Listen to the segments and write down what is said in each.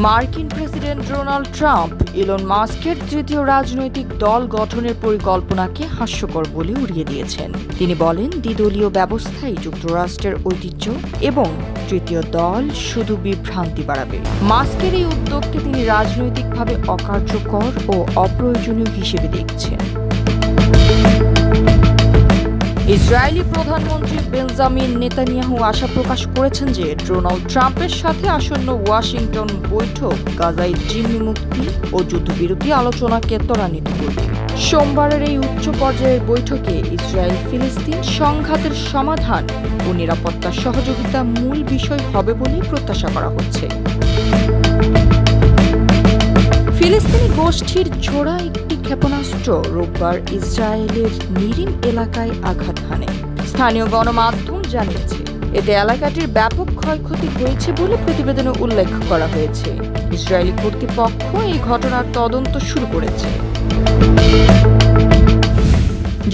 মার্কিন president Donald Trump Elon মাস্কের তৃতীয় রাজনৈতিক দল গঠনের পরিকল্পনাকে হাস্যকর বলে উড়িয়ে দিয়েছেন। তিনি বলেন, দ্বিদলীয় ব্যবস্থাই যুক্তরাষ্ট্রের ঐতিহ্য এবং তৃতীয় দল শুধু বিভ্রান্তি বাড়াবে। মাস্কের এই উদ্যোগকে তিনি রাজনৈতিকভাবে অকার্যকর ও অপ্রয়োজনীয় হিসেবে দেখছেন। ইসরায়েলি প্রধানমন্ত্রী বেঞ্জামিন নেতানিয়াহু আশা প্রকাশ করেছেন যে ডোনাল্ড ট্রাম্পের সাথে আসন্ন ওয়াশিংটন বৈঠক গাজায় জিম্মি মুক্তি ও যুদ্ধবিরতি আলোচনাকে ত্বরান্বিত করবে। সোমবারের এই উচ্চ পর্যায়ের বৈঠকে ইসরায়েল ফিলিস্তিন সংঘাতের সমাধান ও নিরাপত্তা সহযোগিতা মূল বিষয় হবে বলে প্রত্যাশা করা হচ্ছে। ফিলিস্তিনি গোষ্ঠীর ছোড়া একটি ক্ষেপণাস্ত্র রোববার ইসরায়েলের নিরিম এলাকায় আঘাত হানে। স্থানীয় গণমাধ্যম জানিয়েছে, এতে এলাকাটির ব্যাপক ক্ষয়ক্ষতি হয়েছে বলে প্রতিবেদনে উল্লেখ করা হয়েছে। ইসরায়েলি কর্তৃপক্ষ এই ঘটনার তদন্ত শুরু করেছে।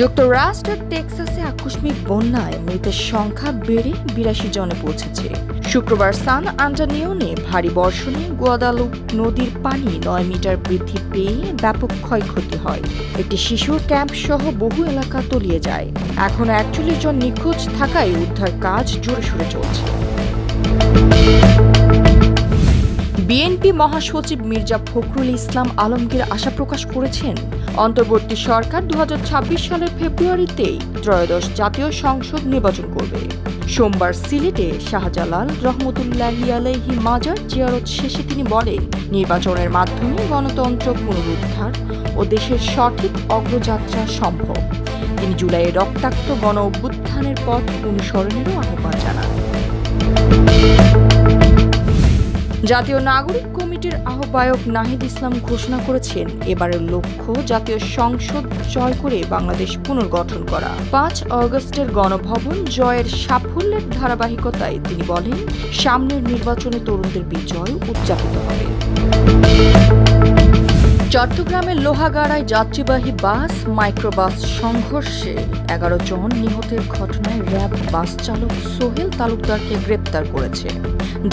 যুক্তরাষ্ট্রের টেক্সাসে আকস্মিক বন্যায় মৃতের সংখ্যা বেড়ে ৮২ জনে পৌঁছেছে। শুক্রবার সান আন্টোনিওনে ভারী বর্ষণে গুয়াদালুপ নদীর পানি ৯ মিটার বৃদ্ধি পেয়ে ব্যাপক ক্ষয়ক্ষতি হয়। একটি শিশুর ক্যাম্প সহ বহু এলাকা তলিয়ে যায়। এখন ৪১ জন নিখোঁজ থাকায় উদ্ধার কাজ জোরেশোরে চলছে। বিএনপি মহাসচিব মির্জা ফখরুল ইসলাম আলমগীর আশা প্রকাশ করেছেন, অন্তর্বর্তী সরকার ২০২৬ সালের ফেব্রুয়ারিতেই ত্রয়োদশ জাতীয় সংসদ নির্বাচন করবে। সোমবার সিলেটে শাহজালাল রহমতুল্লাহি আলাইহি মাজার জিয়ারত শেষে তিনি বলেন, নির্বাচনের মাধ্যমে গণতন্ত্র পুনরুদ্ধার ও দেশের সঠিক অগ্রযাত্রা সম্ভব। তিনি জুলাইয়ে রক্তাক্ত গণ অভ্যুত্থানের পথ অনুসরণেরও আহ্বান জানান। জাতীয় নাগরিক কমিটির আহ্বায়ক নাহিদ ইসলাম ঘোষণা করেছেন, এবারের লক্ষ্য জাতীয় সংসদ জয় করে বাংলাদেশ পুনর্গঠন করা। ৫ অগস্টের গণভবন জয়ের সাফল্যের ধারাবাহিকতায় তিনি বলেন, সামনের নির্বাচনে তরুণদের বিজয় উদযাপিত হবে। চট্টগ্রামের লোহাগাড়ায় যাত্রীবাহী বাস মাইক্রোবাস সংঘর্ষে ১১ জন নিহতের ঘটনায় র্যাব বাস চালক সোহেল তালুকদারকে গ্রেপ্তার করেছে।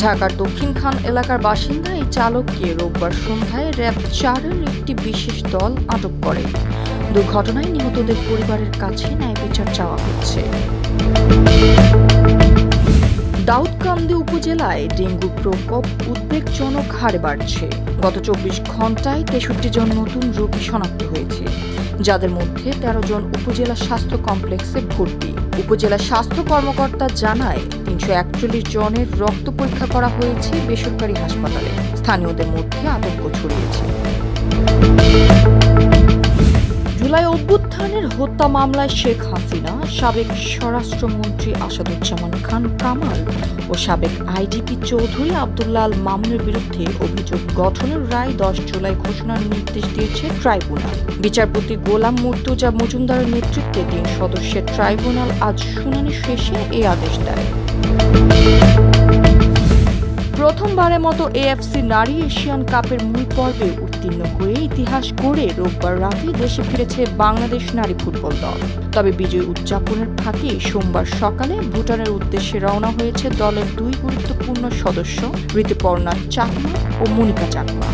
ঢাকার দক্ষিণখান এলাকার বাসিন্দা এই চালককে রোববার সন্ধ্যায় র্যাব ৪-এর একটি বিশেষ দল আটক করে। দুর্ঘটনায় নিহতদের পরিবারের কাছে ন্যায় বিচার চাওয়া হচ্ছে। দাউদকান্দি উপজেলায় ডেঙ্গুর প্রকোপ উদ্বেগজনক হারে বাড়ছে। গত ২৪ ঘণ্টায় ৬৩ জন নতুন রোগী শনাক্ত হয়েছে, যাদের মধ্যে ১৩ জন উপজেলা স্বাস্থ্য কমপ্লেক্সে ভর্তি। উপজেলা স্বাস্থ্য কর্মকর্তা জানায়, ৩৪১ জনের রক্ত পরীক্ষা করা হয়েছে বেসরকারি হাসপাতালে। স্থানীয়দের মধ্যে আতঙ্ক ছড়িয়েছে। জুলাই অভ্যুত্থানের হত্যা মামলায় শেখ হাসিনা, সাবেক স্বরাষ্ট্রমন্ত্রী আসাদুজ্জামান খান কামাল ও সাবেক আইজিপি চৌধুরী আব্দুল্লাহ আল মামুনের বিরুদ্ধে অভিযোগ গঠনের রায় ১০ জুলাই ঘোষণার নির্দেশ দিয়েছে ট্রাইব্যুনাল। বিচারপতি গোলাম মুর্তজা মজুমদারের নেতৃত্বে ৩ সদস্যের ট্রাইব্যুনাল আজ শুনানি শেষে এই আদেশ দেয়। প্রথমবারের মতো এএফসি নারী এশিয়ান কাপের মূল পর্বে উত্তীর্ণ হয়ে ইতিহাস গড়ে রোববার রাতে দেশে ফিরেছে বাংলাদেশ নারী ফুটবল দল। তবে বিজয় উদযাপনের ফাঁকে সোমবার সকালে ভুটানের উদ্দেশ্যে রওনা হয়েছে দলের ২ গুরুত্বপূর্ণ সদস্য ঋতুপর্ণা চাকমা ও মনিকা চাকমা।